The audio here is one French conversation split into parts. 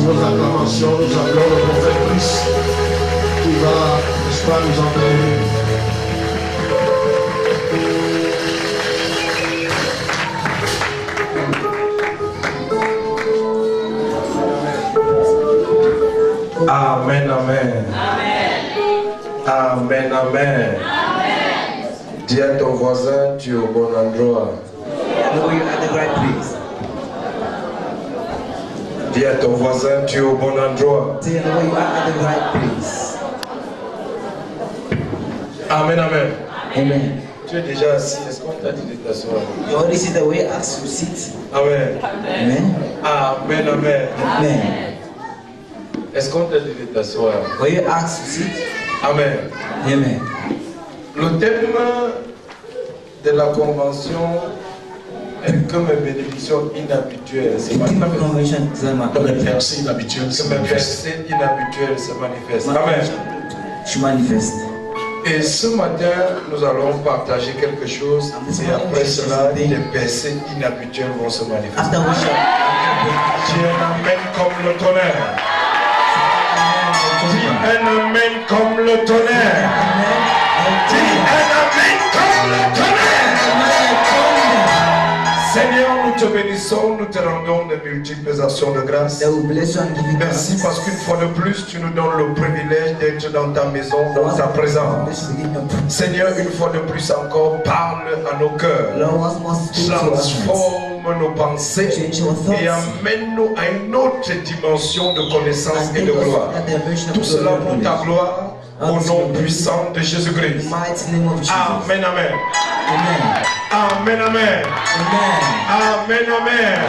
vos acclamations, nous appelons le prophète Christ qui va, n'est-ce pas, nous entraîner. Amen, amen. Amen, amen. Dis à ton voisin, tu es au bon endroit. Dis à ton voisin, tu es au bon endroit. Amen, amen. Amen. Tu es déjà assis, est-ce qu'on t'a dit de t'asseoir? You already see the way I asked you to sit. Amen. Amen. Amen, amen. Amen. Est-ce qu'on t'a dit de t'asseoir? Were you asked to sit? Amen. Amen. Le thème de la convention est comme une bénédiction inhabituelle se The theme of manifeste. convention is Comme un verset inhabituel. Comme un verset inhabituel se manifeste. Amen. to manifest. Et ce matin, nous allons partager quelque chose. Et après cela, des versets inhabituels vont se manifester. After we shall Dis un amen comme le tonnerre. Dis un amen comme le tonnerre. Dis un amen comme le tonnerre. Seigneur, nous te bénissons, nous te rendons de multiples actions de grâce. Merci parce qu'une fois de plus, tu nous donnes le privilège d'être dans ta maison, dans ta présence. Seigneur, une fois de plus encore, parle à nos cœurs. Transforme nos pensées et amène-nous à une autre dimension de connaissance et de gloire. Tout cela pour ta gloire, au nom puissant de Jésus-Christ. Amen, amen. Amen, amen. Amen, amen.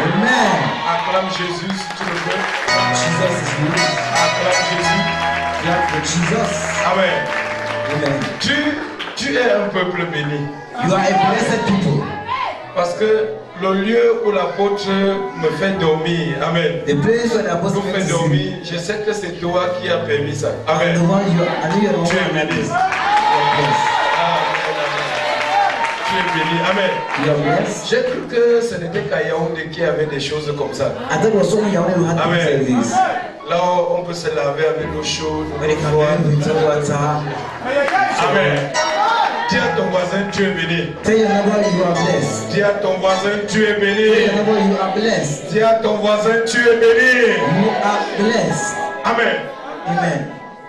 Acclame Jésus si tu le veux. Acclame Jésus. Amen. Tu es un peuple béni. You are a blessed people. Parce que le lieu où l'apôtre me fait dormir, amen, The place where the apostle nous fait dormir, je sais que c'est toi qui as permis ça. Amen. the one you are, I know you are the one Tu es who béni. blessed. Tu es béni. Amen. You are blessed. J'ai cru que ce n'était qu'à Yaoundé qui avait des choses comme ça. I thought it was only Yahweh who had things like Amen. this. Là, on peut se laver avec l'eau chaude. When they come in with the water. Amen. Dis à ton voisin, tu es béni. Tell your neighbor you are blessed. Dis à ton voisin, tu es Tell béni. your neighbor you are blessed. Dis à ton voisin, tu es béni. You are blessed. Amen. Amen.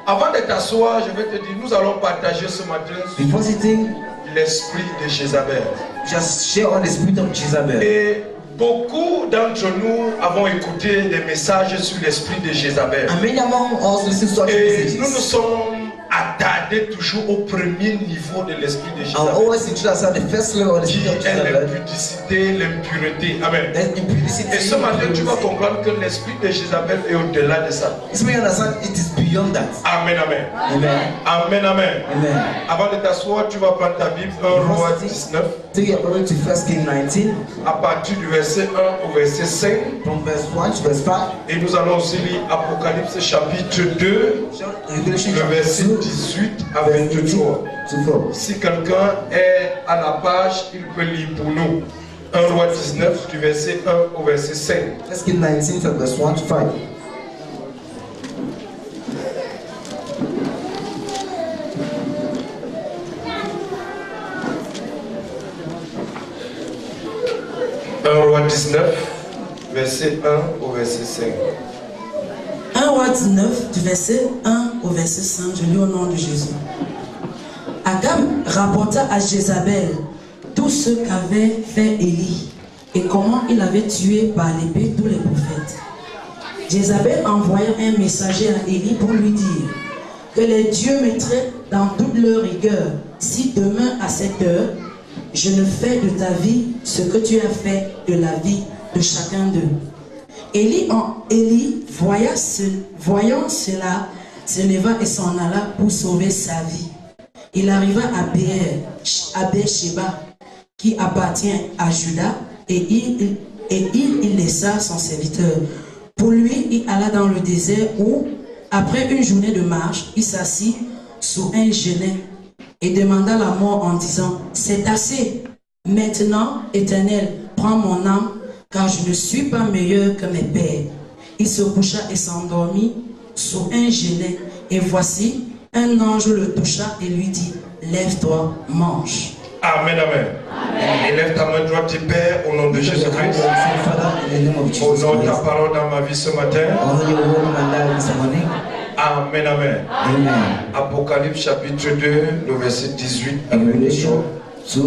Avant de t'asseoir, je vais te dire, nous allons partager ce matin Before sitting, l'esprit de Jézabel. just share on the spirit of Jezebel. Et beaucoup d'entre nous avons écouté des messages sur l'esprit de Jézabel. And many among us listen to such Et nous nous messages. sommes attardés toujours au premier niveau de l'esprit de I Jézabel. always introduce at the first level of the Qui spirit of est Jezebel. l'impudicité, l'impureté. Amen. There's impudicity. Et ce matin, tu vas comprendre que l'esprit de Jézabel est au-delà de ça. This way you understand it is beyond that. Amen, amen. Amen. Amen, amen. Amen. Avant de t'asseoir, tu vas prendre ta Bible, 1 Roi 19, Take your Bible to 1 Kings 19, à partir du verset 1 au verset 5. from verse 1 to verse 5. Et nous allons aussi lire Apocalypse chapitre 2, Revelation le verset 18 à 23. to 4. Si quelqu'un est à la page, il peut lire pour nous. 1 Roi 19, du verset 1 au verset 5. 1 Kings 19 from verse 1 to 5. Roi 19, verset 1 au verset 5. 1 Roi 19, du verset 1 au verset 5, je lis au nom de Jésus. Agab rapporta à Jézabel tout ce qu'avait fait Élie et comment il avait tué par l'épée tous les prophètes. Jézabel envoya un messager à Élie pour lui dire que les dieux me traitent dans toute leur rigueur si demain à cette heure je ne fais de ta vie ce que tu as fait de la vie de chacun d'eux. Élie, voyant cela, se leva et s'en alla pour sauver sa vie. Il arriva à Beersheba, qui appartient à Juda, et il laissa son serviteur. Pour lui, il alla dans le désert où, après une journée de marche, il s'assit sous un genêt et demanda la mort en disant, « C'est assez. Maintenant, Éternel, prends mon âme, car je ne suis pas meilleur que mes pères. » il se coucha et s'endormit sous un genet. Et voici, un ange le toucha et lui dit, lève-toi, mange. Amen, amen. Élève ta main droite et Père au nom de Jésus-Christ. Honore ta parole dans ma vie ce matin. Amen, amen. Apocalypse chapitre 2, le verset 18 à 23. 18-24.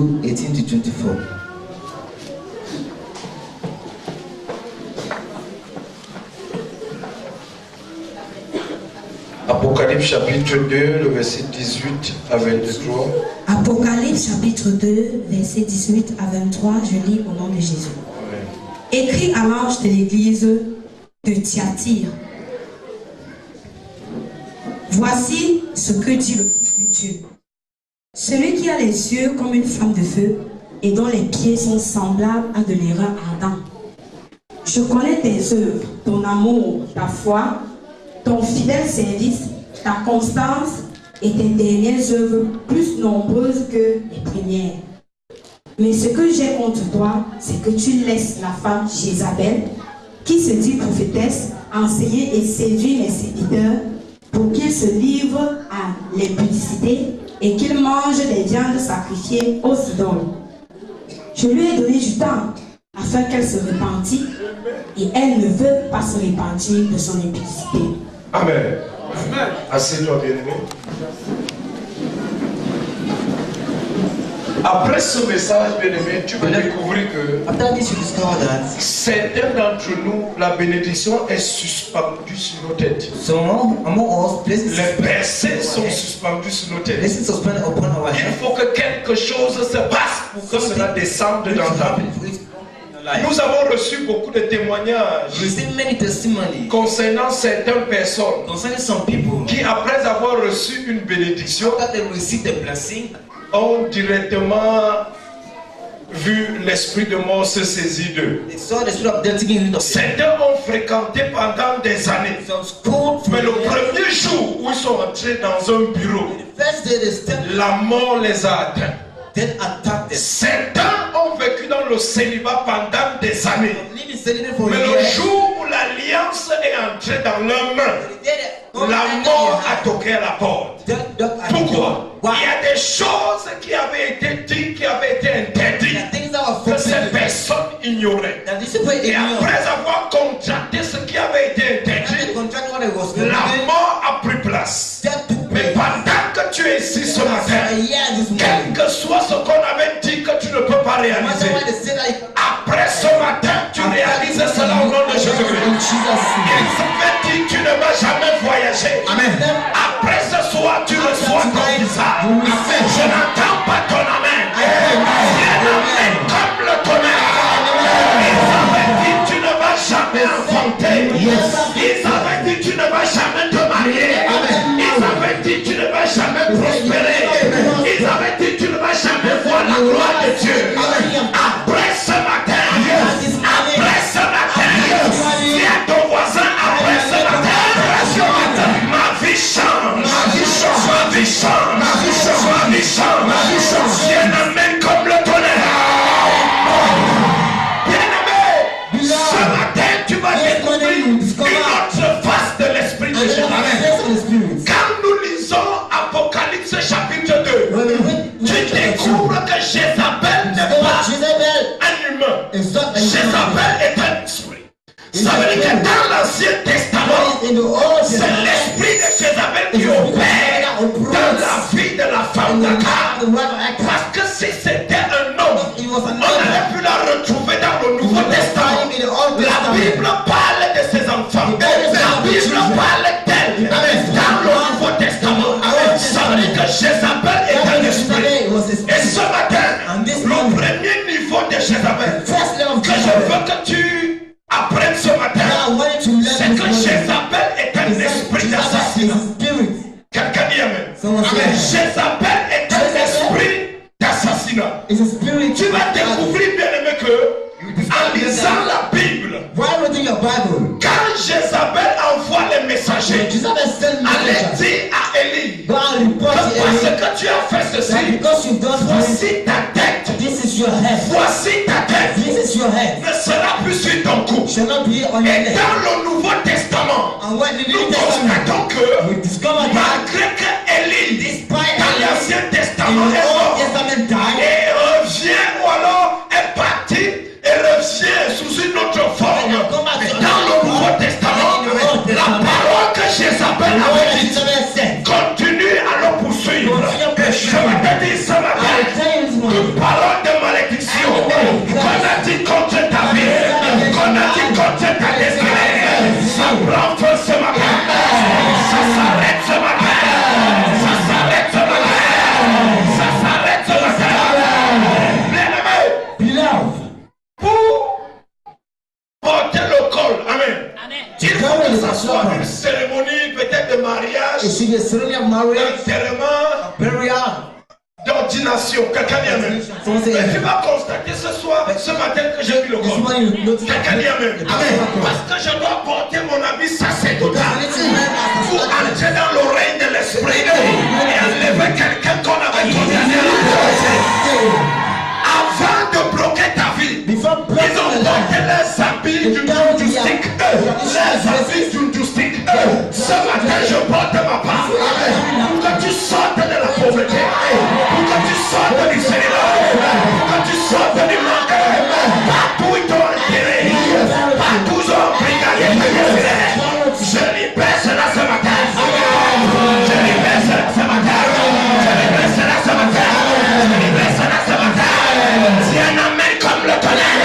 Apocalypse chapitre 2, le verset 18 à 23. Apocalypse chapitre 2, verset 18 à 23, je lis au nom de Jésus. Amen. Écrit à l'ange de l'église de Thyatire. Voici ce que dit le Fils de Dieu. Celui qui a les yeux comme une flamme de feu et dont les pieds sont semblables à de l'airain ardent. Je connais tes œuvres, ton amour, ta foi, ton fidèle service, ta constance et tes dernières œuvres plus nombreuses que les premières. Mais ce que j'ai contre toi, c'est que tu laisses la femme Jézabel, qui se dit prophétesse, enseigner et séduire les serviteurs pour qu'ils se livrent à l'impudicité et qu'ils mangent des viandes sacrifiées aux idoles. Je lui ai donné du temps afin qu'elle se repentît et elle ne veut pas se repentir de son impudicité. Amen. Assieds-toi, bien-aimé. Après ce message, bien-aimé, tu vas découvrir que certains d'entre nous, la bénédiction est suspendue sur nos têtes. Les versets sont suspendus sur nos têtes. Il faut que quelque chose se passe pour que cela descende dans ta vie. Nous avons reçu beaucoup de témoignages concernant certaines personnes qui, après avoir reçu une bénédiction, ont directement vu l'esprit de mort se saisir d'eux. Certains ont fréquenté pendant des années. Mais le premier jour où ils sont entrés dans un bureau, la mort les a atteints. Certains ont vécu dans le célibat pendant des années. Mais le jour où l'alliance est entrée dans leurs mains, la mort a toqué à la porte. Pourquoi? Il y a des choses qui avaient été dites, qui avaient été interdites, que ces personnes ignoraient. Et après avoir contracté ce qui avait été interdit, la mort a pris place. Mais pendant que tu es ici ce matin, quel que soit ce qu'on avait dit que tu ne peux pas réaliser, après ce matin, tu réalises cela au nom de Jésus-Christ. Il avait dit tu ne vas jamais voyager. Après ce soir, tu reçois ton visa. Je n'entends pas ton amen. Un amen comme le tonnerre. Ils avaient dit tu ne vas jamais enfanter. Ils avaient dit tu ne vas jamais te marier. Ils avaient dit tu ne vas jamais prospérer. Ils avaient dit tu ne vas jamais voir la gloire de Dieu. Après ce matin, dis à ton voisin après ce matin, ma vie change. Ma vie change. Bien-aimé comme le tonnerre. Bien-aimé, ce matin tu vas découvrir une autre face de l'esprit de Jésus. Quand nous lisons Apocalypse chapitre 2, tu découvres que Jézabel n'est pas un humain. Jézabel est un esprit. Ça veut dire que dans l'Ancien Testament, c'est l'esprit de Jézabel qui opère dans la vie de la femme d'Akab. Parce que si c'était un homme, on aurait pu la retrouver dans le Nouveau Testament. La Bible parle de ses enfants. La Bible parle d'elle dans le Nouveau Testament. Ça veut dire que Jézabel est un esprit. Et ce matin, le premier niveau de Jézabel que je veux que tu apprennes ce matin, c'est que Jézabel est un esprit d'assassinat. Quelqu'un dit amen. Jézabel est un esprit d'assassinat. Tu vas découvrir, bien-aimé, que en lisant la Bible, quand Jézabel envoie les messagers, allez dire à Élie que parce que tu as fait ceci, voici ta tête. Voici ta tête. Ne sera plus sur ton cou. Et dans le Nouveau Testament, nous constatons que malgré que Élie, dans l'Ancien Testament, est mort et revient, ou alors est parti et revient sous une autre forme, dans le Nouveau Testament, la parole que Jézabel avait dite continue à le poursuivre. Je vais te dire ce matin, toute parole de malédiction qu'on a dit contre ta vie, qu'on a dit contre ta destinée, ça prend feu ce matin, ça s'arrête ce matin, ça s'arrête ce matin, ça s'arrête ce matin. Bien-aimé, pour porter le col, amen. Il faut que ça soit une cérémonie peut-être de mariage, d'enterrement, d'ordination. Quelqu'un dit amen. Mais tu vas constater ce matin que j'ai mis le col. Quelqu'un dit amen. Parce que je dois porter mon habit sacerdotal pour entrer dans l'oreille de l'esprit et enlever quelqu'un qu'on avait condamné à la mort. Avant de bloquer ta vie, ils ont porté les habits du stick. Les habits du stick. Ce matin, je porte ma part. Pour que tu sortes de la pauvreté. Pour que tu sortes du célibat. Pour que tu sortes du manque. Partout ils t'ont enterré. Partout ils ont brigadé. Je libère cela ce matin. Je libère cela ce matin. Je libère cela ce matin. Je libère cela ce matin. Si un amen comme le tonnerre.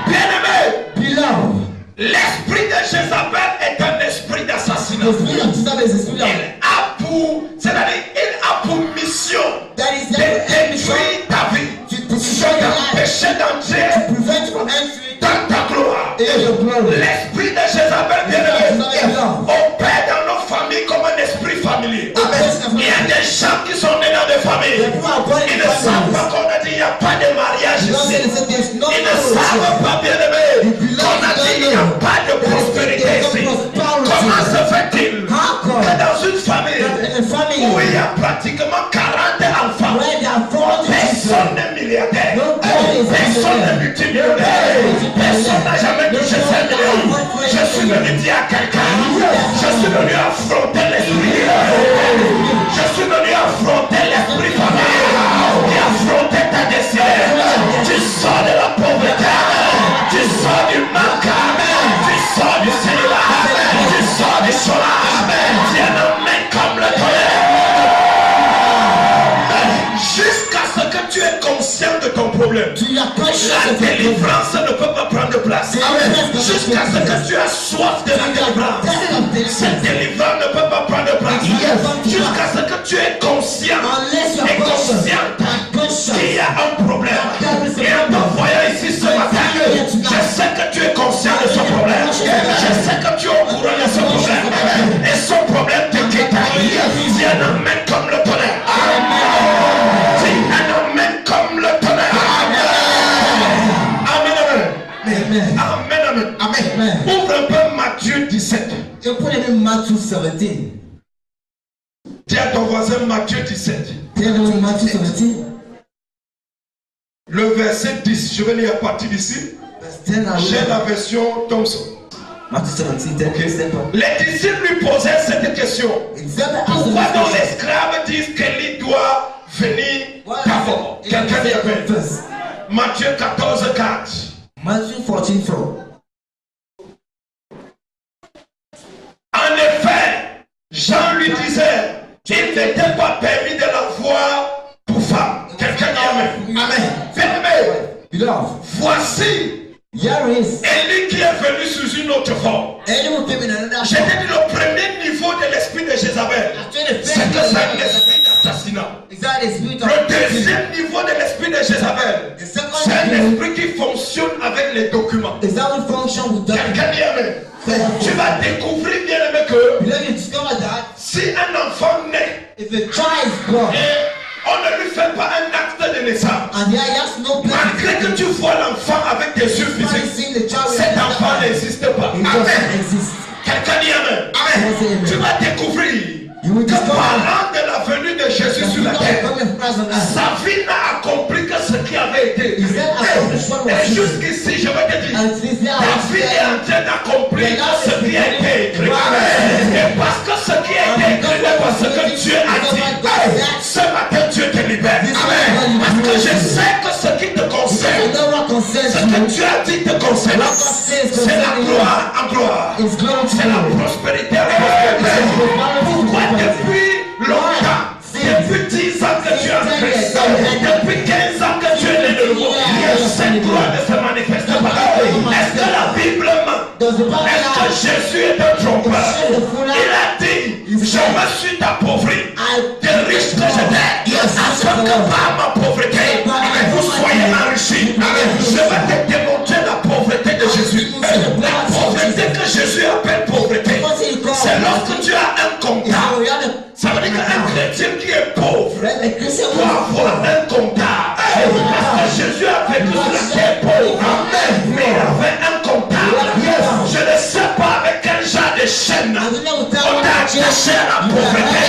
Bien-aimé, l'esprit de Jézabel est un esprit d'assassinat. Il a pour, c'est-à-dire, il a pour mission de détruire ta vie, de t'empêcher d'entrer dans ta gloire. L'esprit de Jézabel, bien-aimé, opère dans nos familles comme un esprit familier. Il y a des gens qui sont nés dans des familles. Ils ne savent pas qu'on a dit il n'y a pas de mariage ici. Ils ne savent pas, bien-aimé, qu'on a dit il n'y a pas de prospérité ici. Comment se fait-il que dans une famille où il y a pratiquement 40 enfants, personne n'est milliardaire, personne n'est multimillionnaire, personne n'a jamais touché 5 millions? Je suis venu dire à quelqu'un, je suis venu affronter l'esprit. Je suis venu affronter l'esprit familial et affronter ta destinée. Tu sors de la pauvreté, tu sors du manque, tu sors du célibat, tu sors du chômage. Viens amen comme le tonnerre. Jusqu'à ce que tu es conscient de ton problème, la délivrance ne peut pas prendre place. Jusqu'à ce que tu as soif de la délivrance, cette délivrance ne peut pas prendre place. Jusqu'à ce que tu es conscient et consciente qu'il y a un problème. Et en te voyant ici ce matin, je sais que tu es conscient de ce problème. Je sais que tu es au courant de ce problème. Et son problème te quitte. Dis un amen comme le tonnerre. Dis un amen comme le tonnerre. Amen, amen. Amen. Ouvre un peu Matthieu 17. Dis à ton voisin Matthieu 17. Le verset 10, je vais lire à partir d'ici. J'ai la version Thompson. Okay. Les disciples lui posaient cette question. Pourquoi donc les esclaves disent qu'Élie doit venir d'abord? Quelqu'un dit amen. Matthieu 14, 4. Matthew 14:4. En effet, Jean lui disait qu'il n'était pas permis de la voir pour femme. Quelqu'un dit amen. Amen. Bien-aimé, voici Élie qui est venu sous une autre forme. J'ai dit le premier niveau de l'esprit de Jézabel, c'est que c'est un esprit d'assassinat. Le deuxième niveau de l'esprit de Jézabel, c'est un esprit qui fonctionne avec les documents. Quelqu'un dit amen. Tu vas découvrir, bien aimé, que si un enfant naît et on ne lui fait pas un acte de naissance, malgré que tu vois l'enfant avec tes yeux physiques, cet enfant n'existe pas. Amen. Quelqu'un dit amen. Amen. Tu vas découvrir que parlant de la venue de Jésus sur la terre, sa vie n'a accompli que ce qui avait avait été écrit. Et jusqu'ici, je vais te dire, ta vie est en train d'accomplir ce qui a été écrit. Et parce que ce qui a été écrit n'est pas ce que Dieu a dit, ce matin Dieu te libère. Parce que je sais que ce qui te concerne, ce que Dieu a dit te concerne, c'est la gloire en gloire, c'est la prospérité en prospérité. Pourquoi depuis longtemps, depuis 10 ans que tu as fait, depuis 15 ans que tu es né de nouveau, cette gloire ne se manifeste pas? Est-ce que la Bible ment? Est-ce que Jésus est un trompeur? Il a dit, je me suis appauvri, de riche que j'étais, afin que par ma pauvreté, vous soyez enrichis. Je vais te démontrer la pauvreté de Jésus. La pauvreté que Jésus appelle pauvreté, c'est lorsque tu as un comptable. Ça veut dire qu'un chrétien qui est pauvre doit avoir un comptable. Parce que Jésus a vécu sur la terre pauvre, mais il avait un comptable. Je ne sais pas avec quel genre de chaîne on t'a attaché à la pauvreté.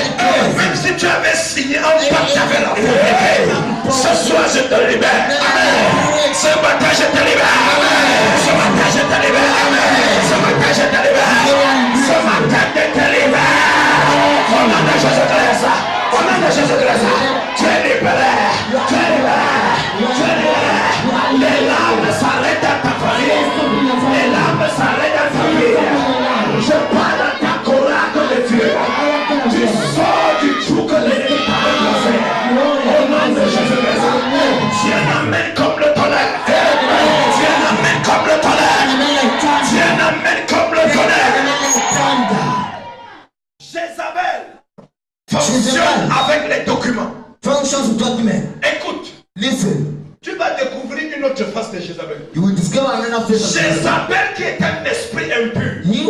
Même si tu avais signé un pacte avec la pauvreté, ce soir je te libère. Ce matin je te libère. Ce matin je te libère. Ce matin je te libère. Ce matin je te libère. Au nom de Jésus-Christ, au nom de Jésus-Christ, tu es libéré, tu es libéré, tu es libéré. Les larmes s'arrêtent dans ta famille, les larmes s'arrêtent dans ta famille. Je parle dans ta colère de Dieu. Tu sors du trou que l'ennemi t'a placé. Au nom de Jésus-Christ, Dieu n'amène comme le tonnerre. Dieu n'amène comme le tonnerre. Dieu n'amène comme le tonnerre. Jézabel fonctionne avec les documents. Écoute, tu vas découvrir une autre face de Jézabel. Jézabel qui est un esprit impur. Il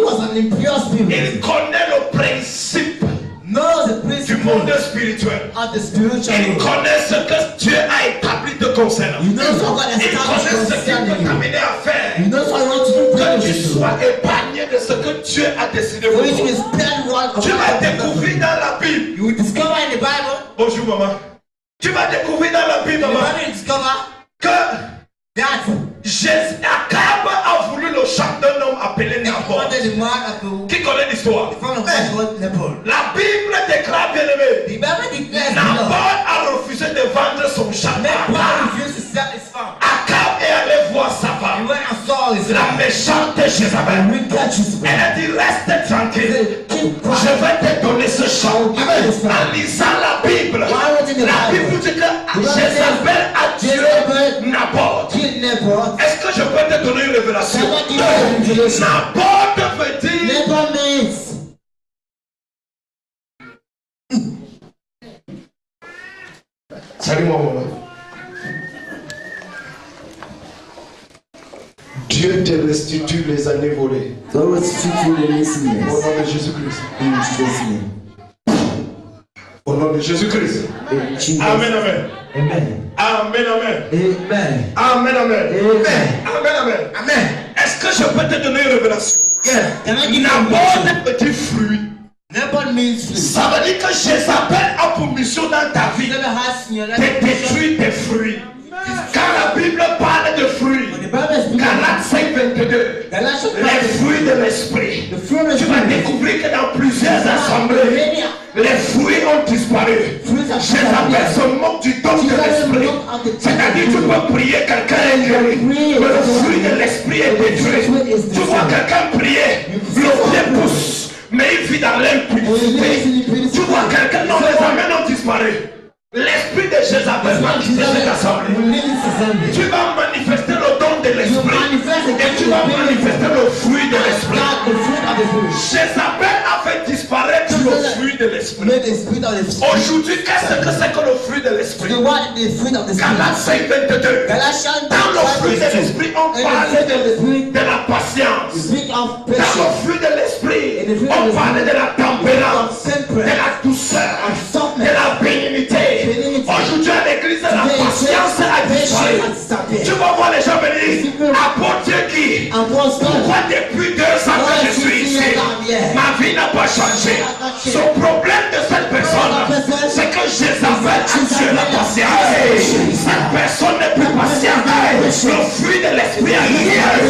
connaît le principe du monde spirituel. Il connaît ce que Dieu a établi de concernant. Il connaît ce qui peut t'amener à faire. Que tu sois épargné de ce que Dieu a décidé pour toi. Tu vas découvrir dans la Bible. Bonjour maman. Tu vas découvrir dans la Bible, maman, que Akab a voulu le chant d'un homme appelé Naboth. Qui connaît l'histoire? La Bible déclare, bien aimé, Naboth a refusé de vendre son champ. Akab est allé voir sa femme, la méchante Jézabel. Elle a dit, reste tranquille, je vais te donner ce champ. En lisant la Bible, la Bible dit que Jézabel a tué Naboth. Est-ce que je peux te donner une révélation? Naboth veut dire salut mon maman. Dieu te restitue les années volées. Au nom de Jésus-Christ. Au nom de Jésus-Christ. Amen, amen. Amen, amen. Amen, amen. Amen, amen. Amen. Est-ce que je peux te donner une révélation? N'importe petit fruit. Ça veut dire que Jézabel a pour mission dans ta vie de détruire tes fruits. Quand la Bible parle de fruits, Galates 5:22, les fruits de l'esprit, tu vas découvrir que dans plusieurs assemblées, les fruits ont disparu. Jézabel se moque du don de l'esprit. C'est-à-dire tu peux prier, quelqu'un est guéri, mais le fruit de l'esprit est détruit. Tu vois quelqu'un prier, le pied pousse, mais il vit dans l'impudicité. Tu vois quelqu'un, non, les amens ont disparu. L'esprit de Jézabel va quitter cette assemblée. Tu vas manifester le don de l'esprit et tu vas manifester le fruit de l'esprit. Jézabel a fait disparaître le fruit de l'esprit. Aujourd'hui, qu'est-ce que c'est que le fruit de l'esprit? Galates 5:22. Dans le fruit de l'esprit, on parle de la patience. Dans le fruit de l'esprit, on parle de la tempérance, de la douceur, de la bénignité. Aujourd'hui à l'église, la patience a disparu. Tu vas voir les gens venir. Apôtre qui Pourquoi depuis 2 ans que je suis ici, ma vie n'a pas changé? Son problème de cette personne, c'est que Jézabel a tué la patience. Cette personne n'est plus patiente. Le fruit de l'esprit a lumière.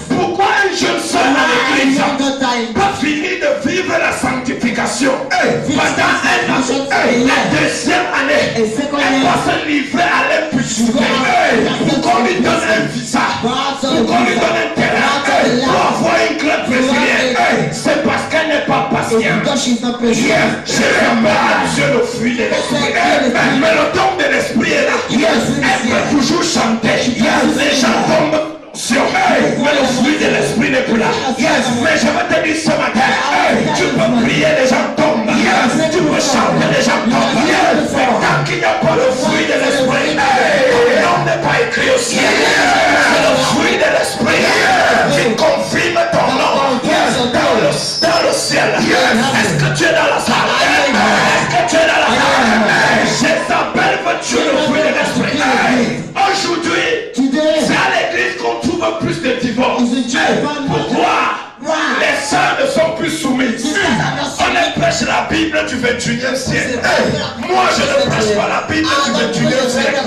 Pourquoi un jeune soeur à l'église pas fini de vivre la sanctification pendant 1 an, la deuxième année, elle va se livrer à l'impureté pour qu'on lui donne un visa, pour qu'on lui donne un terrain, pour avoir une club brésilienne? C'est parce qu'elle n'est pas patiente. Je remets sur le fruit de l'esprit, mais le don de l'esprit est là. Elle peut toujours chanter. Les gens tombent. Mais le fruit de l'esprit n'est plus là. Mais je vais te dire ce matin, tu peux prier, les gens tombent. Tu peux chanter, les gens tombent. Mais tant qu'il n'y a pas le fruit de l'esprit, ton nom n'est pas écrit au ciel. C'est le fruit de l'esprit qui confirme ton nom dans le ciel. Est-ce que tu es dans la salle? Est-ce que tu es dans la salle? Jézabel veut tuer le fruit de l'esprit. Aujourd'hui, c'est à l'église qu'on trouve plus de divorces. Pourquoi? Les sœurs ne sont plus soumises. On prêche la Bible du 21e siècle. Moi, je ne prêche pas la Bible du 21e siècle.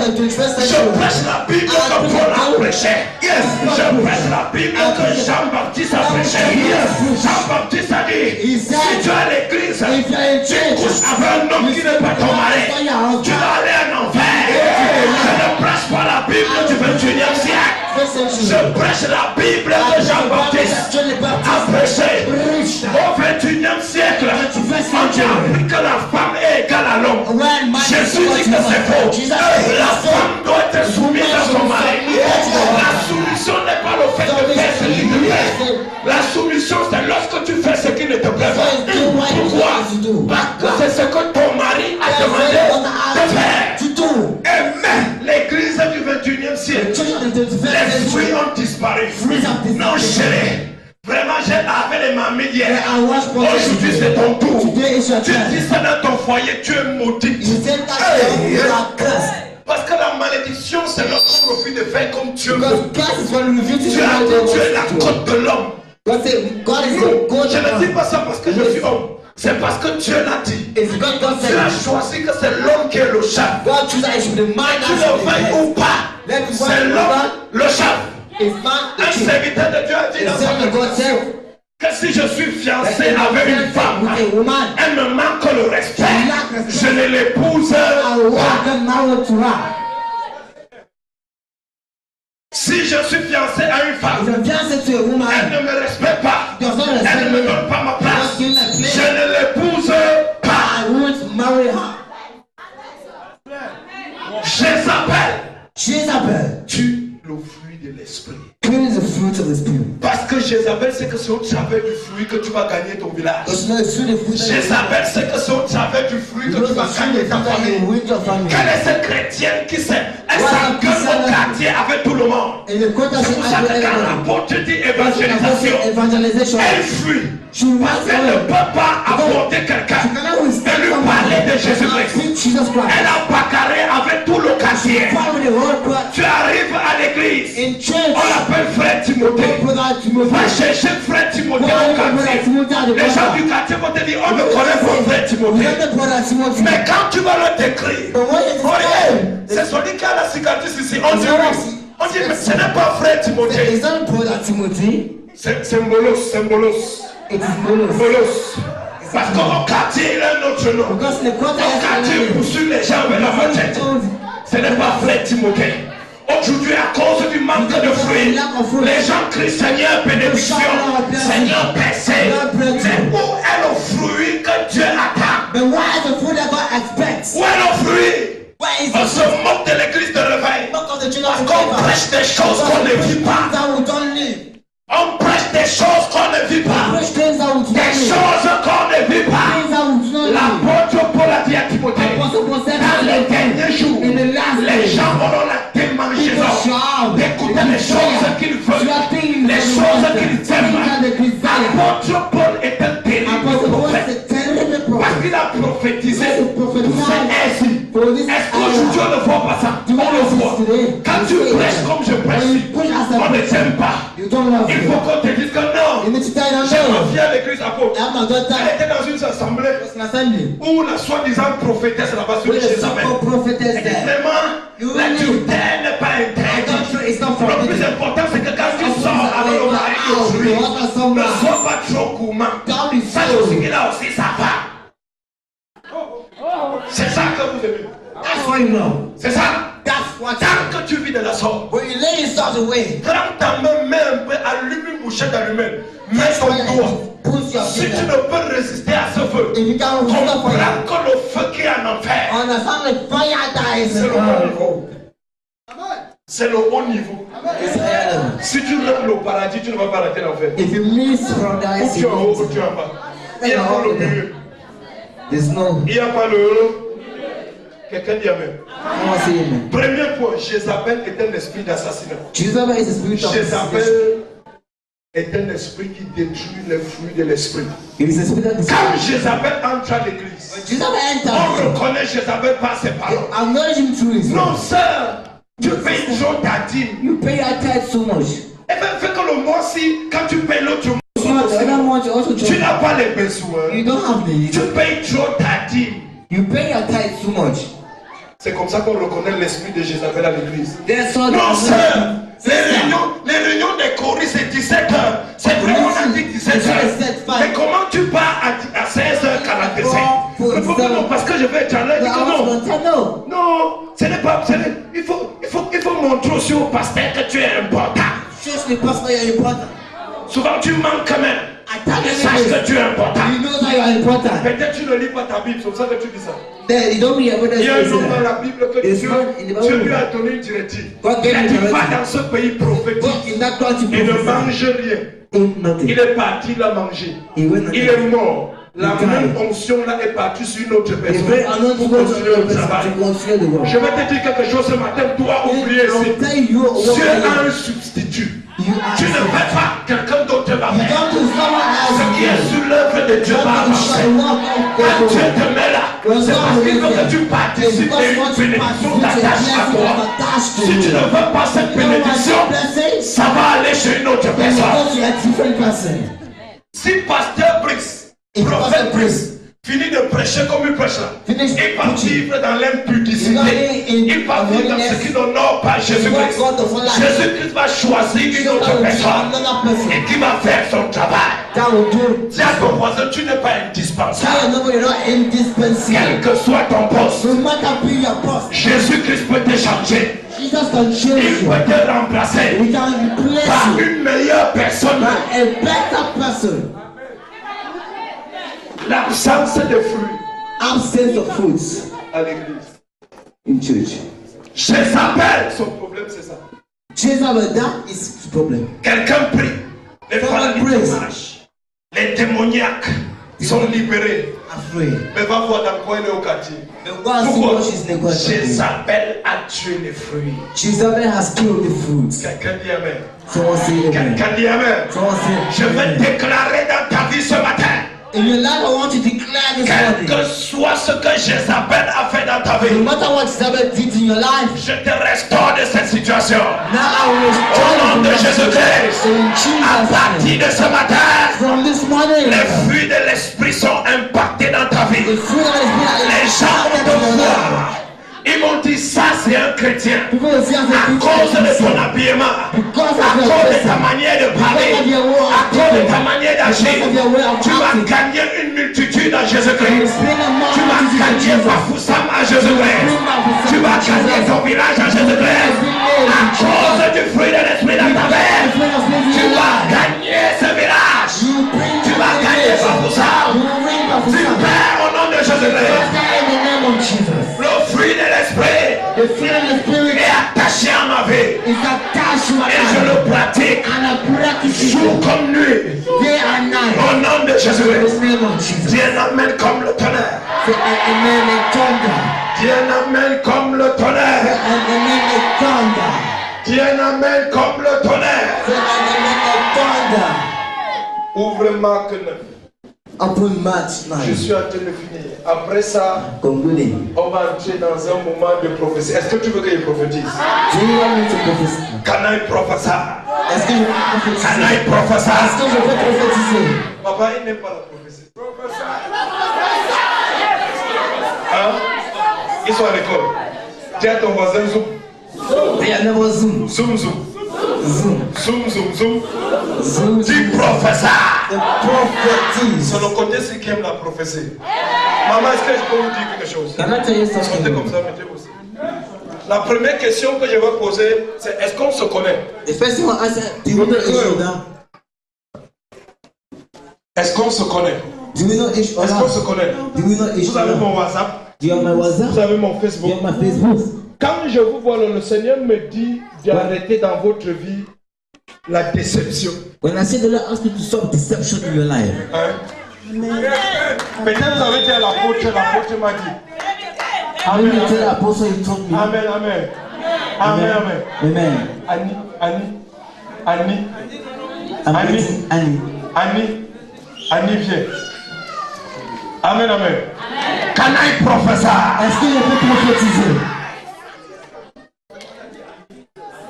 Je prêche la Bible que Paul a prêché. Je prêche la Bible que Jean-Baptiste a prêché. Jean-Baptiste a dit, si tu es à l'église, tu couches avec un homme qui n'est pas ton mari, tu vas aller en enfer. Je ne prêche pas la Bible du 21e siècle. Je prêche la Bible que Jean-Baptiste a prêché. Au 21e siècle, on a appris que la femme est égale à l'homme. Jésus dit que c'est faux. La femme doit être soumise à son mari. La soumission n'est pas le fait de faire ce qui te plaît. La soumission, c'est lorsque tu fais ce qui ne te plaît pas. Pourquoi? Parce que c'est ce que ton mari a demandé de faire. Amen. L'église du 21e siècle, les fruits ont disparu. Non, chérie. Vraiment, j'ai lavé les mamies hier. Aujourd'hui, c'est ton tour. Tu dis ça dans ton foyer, tu es maudit. Parce que la malédiction, c'est notre refus de faire comme Dieu veut. Tu es la côte de l'homme. Je ne dis pas ça parce que je suis homme. C'est parce que Dieu l'a dit. Tu as choisi que c'est l'homme qui est le chef. Tu le veuilles ou pas. C'est l'homme le chef. Un serviteur de Dieu a dit dans sa méditation que si je suis fiancé avec une femme, elle me manque le respect, je ne l'épouse pas. Si je suis fiancé à une femme, elle ne me respecte pas, elle ne me donne pas ma place, je ne l'épouse pas. Jézabel tue le fruit de l'esprit. Parce que Jézabel sait que c'est au travers du fruit que tu vas gagner ton village. Jézabel sait que c'est au travers du fruit que tu vas gagner ta famille. Quelle est cette chrétienne qui sait? Elle s'engueule au quartier avec tout le monde. C'est pour ça que quand l'apôtre dit évangélisation, elle fuit. Parce qu'elle ne peut pas aborder quelqu'un et lui parler de Jésus-Christ. Elle a bagarré avec tout le quartier. Tu arrives à l'église, on l'appelle frère Timothée. Va chercher frère Timothée au quartier. Les gens du quartier vont te dire, on ne connaît pas frère Timothée. Mais quand tu vas le décrire, c'est celui qui a la cicatrice ici. On dit mais ce n'est pas frère Timothée. C'est Mbolos. Parce qu'au quartier, il a un autre nom. Au quartier, il poursuit les gens avec la machette. Ce n'est pas frère Timothée. Aujourd'hui, à cause du manque de fruits, les gens crient Seigneur, bénédiction, Seigneur, percé. Mais où est le fruit que Dieu attend? Où est le fruit? On se moque de l'église de réveil. Parce qu'on prêche des choses qu'on ne vit pas. On prêche des choses qu'on ne vit pas. Des choses qu'on ne vit pas. L'apôtre Paul a dit à Timothée, dans les derniers jours, les gens auront la démangeaison d'écouter les choses qu'ils veulent, les choses qu'ils aiment. L'apôtre Paul est un terrible prophète. Parce qu'il a prophétisé. C'est ainsi. Est-ce qu'aujourd'hui on ne voit pas ça? On le voit. Quand tu prêches comme je prêche, on ne t'aime pas. You don't love Il me. faut qu'on te dise que non. You need to tell them J'ai ma no. fille à l'église apôtre. I'm not going to Elle était dans une assemblée It's an assembly. où la soi-disant prophétesse là-bas sur With a Jézabel. so-called prophetess Elle dit there. vraiment, l'adultère n'est pas interdit. Adultery is not Le plus forbidden. important, c'est que quand tu sors avec le mari d'autrui, ne sois pas trop gourmand. Don't be Ça full. aussi qu'il a aussi sa part. C'est ça que vous aimez. That's what you know. C'est ça. That's what you Tant que tu vis de la sorte, When you lay yourself away, prends ta main, mets un peu, allume une bouchette d'allumette. Mets ton doigt. put your Si tu finger. ne peux résister à ce feu, If you can't hold up for comprends you, que le feu qui est en enfer, understand that fire dies c'est in le haut hell. niveau. C'est le haut niveau. It's hell. Si tu rates le paradis, tu ne vas pas rater l'enfer. If you miss Ou paradise, tu es en haut ou tu es en bas. Il n'y a pas le milieu. there's no. Il n'y a pas le haut. Quelqu'un dit amen. I want to say amen. Premier point, Jézabel est un esprit d'assassinat. Jezebel is a spirit of Jézabel destruction. est un esprit qui détruit les fruits de l'esprit. It is a spirit of Quand destruction. Jézabel entre à l'église, Jezebel on enters. reconnaît Jézabel par ses paroles. Acknowledge him through his Non, word. sœur, tu payes trop ta dîme. You pay your tithe so much. Et bien, fait que le mois-ci, quand tu payes l'autre mois, So the other month you also tu join. n'as pas les besoins. You don't have Tu the. payes trop ta dîme. You pay your tithe too much. C'est comme ça qu'on reconnaît l'esprit de Jézabel à l'église. That's all. Non, sœur, les réunions des choristes, c'est 17h. C'est vrai, on a dit 17h. Mais comment tu pars à 16h45? Non, parce que je vais être là. No. Non, ce n'est pas. Il faut montrer aussi au pasteur que tu es important. Just the pastor you're important. Souvent, tu manques quand même. Sache que tu es important. You know that you are important. Peut-être tu ne lis pas ta Bible, c'est pour ça que tu dis ça. Then you don't read about Il y a un that. homme dans la Bible que It's Dieu not in the Bible. lui a donné une directive. God Il gave a him dit, directive. va dans ce pays prophétique. But in that country, Il ne mange rien. ain't nothing. Il est parti, il a mangé. He went Il est mort. La même onction là est partie sur une autre He personne very unknown to pour go to continuer le the travail. to continue the work. Je vais te dire quelque chose ce matin, toi oublier I'll ici. tell you what Dieu a you un substitut. are. Tu ne fais pas, quelqu'un d'autre va You faire. come to someone Ce qui est else. sur l'œuvre de Dieu va avancer. Quand Dieu te met là, c'est parce qu'il veut que tu participes à une bénédiction t'attache à toi. Si tu ne veux pas cette bénédiction, ça va aller chez une autre personne. Si pasteur Brice, prophète Brice, finit de prêcher comme il prêche là, il va vivre dans l'impudicité, il va vivre dans ce qui n'honore pas Jésus-Christ. Jésus-Christ va choisir une autre personne et qui va faire son travail. Dis à ton voisin, tu n'es pas indispensable. Quel que soit ton poste, Jésus-Christ peut te changer. Il peut te remplacer par une meilleure personne. L'absence de fruits Absence of fruits à l'église. in church. Jézabel, son problème c'est ça. Jezebel, that is the problem. Quelqu'un prie, les Someone paralytiques prays. marchent, les démoniaques sont libérés. Afraid. Mais va voir dans quoi il est au quartier. But God see Pourquoi? what she's negotiating. Jézabel a tué les fruits. Jezebel has killed the fruits. Quelqu'un dit amen. Someone say amen. Quelqu'un dit amen. Someone say Je vais amen. déclarer dans ta vie ce matin. In your life, I want to declare this Quel morning. que soit ce que Jézabel a fait dans ta No vie, matter what Jezebel did in your life, je te restaure de cette situation. now I will Au restore nom de you from Jésus-Christ, in à Jesus' partir name. de ce matin, From this morning, les fruits de l'esprit sont impactés dans ta vie. the fruit of the Spirit Les is gens added te to your life. voient. Ils m'ont dit ça c'est un chrétien. People will see as a À cause de ton habillement, Because à of your cause de ta dressing, manière de parler, because of your way of à cause de ta talking, manière d'agir, because of your way of tu vas acting. gagner une multitude à Jésus-Christ. Bring a Tu vas multitude to gagner Jesus. Bafoussam à Jésus-Christ. Tu vas gagner ton village à Jésus-Christ. À cause du fruit de l'esprit dans ta vie, tu vas gagner ce village. Tu vas gagner Bafoussam. Tu perds au nom de Jésus-Christ. Le fruit de l'esprit The fruit of the Spirit est attaché à ma vie. is attached to my Et je life. le pratique And I practice it jour comme nuit. day and night. Au nom de In the Jésus-Christ. name of Jesus. Dis un amen comme le tonnerre. Say amen and thunder. Dis un amen comme le tonnerre. And amen and thunder. Dis un amen comme le tonnerre. Say amen and thunder. Ouvre Marc 9. Upon March Je 9. suis en train de finir. Après ça, Concluding. on va entrer dans un moment de prophétie. Est-ce que tu veux que je prophétise? Do you want me to prophesy? Can I prophesy? Est-ce que je peux prophétiser? Can I prophesy? Est-ce que je peux prophétiser? Papa, il n'aime pas la prophétie. Hein? Ils sont à l'école. Dis à ton voisin zoom. Dis à mon zoom. Zoom, zoom. Zoom. Zoom, zoom, zoom. Zoom. Dis prophétie. The prophétise. C'est le côté ceux qui aiment la prophétie. Maman, est-ce que je peux vous dire quelque chose? Can I tell you Sortez something? comme ça, mettez-vous aussi. La première question que je vais poser, c'est est-ce qu'on se connaît? The first thing I answer, do you know each other? Est-ce qu'on se connaît? Do we know each Est-ce qu'on se other? connaît? Do we know each Vous avez other? mon WhatsApp? Do you have my Vous WhatsApp? avez mon Do Facebook? you have my Facebook? Quand je vous vois, le Seigneur me dit d'arrêter dans votre vie la déception. When I say the Lord asked me to stop deception in your life, Hein? Peut-être vous avez dit à l'apôtre m'a dit. when Amen, you tell the amen. apostle, you told me. Amen, amen. Amen, amen. Amen. Annie, I'm Annie. meeting Annie. Annie vient. Amen, amen. Can I prophesy? Est-ce que je peux prophétiser?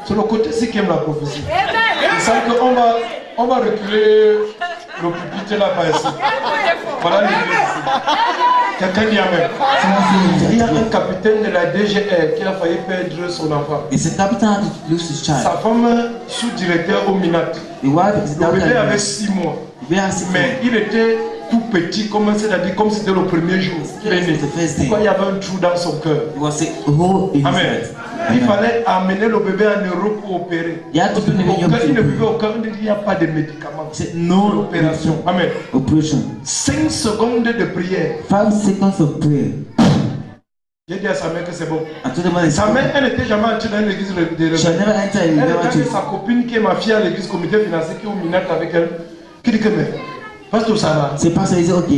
C'est le côté ci qui aime la prophétie. Il semble qu'on va reculer le pupitre là par ici. Voilà l'église ici. Quelqu'un dit amen. Il y a un capitaine de la DGR qui a failli perdre son enfant. It's a captain that lose his child. Sa femme sous-directeur au Minat. The wife is Le bébé avait down. 6 mois. We are sick. Mais il était tout petit, c'est-à-dire comme c'était le premier jour. Il est né. Pourquoi il y avait un trou dans son cœur? It was a hole in his Amen. head. Il Amen. fallait amener le bébé en Europe pour opérer. Il y a tout le monde Il ne pouvait aucun, il n'y a pas de médicaments. C'est non Opération. Amen. operation. 5 secondes de prière. 5 seconds of prayer. J'ai dit à sa mère que c'est bon. I told the man, Sa mère, elle n'était jamais entrée dans l'église de she had never entered. Elle Never était avec to. sa copine qui est ma fille à l'église comité financier qui est au Minat avec elle. Qui dit que mais, pasteur ça va. C'est pas ça, il dit ok.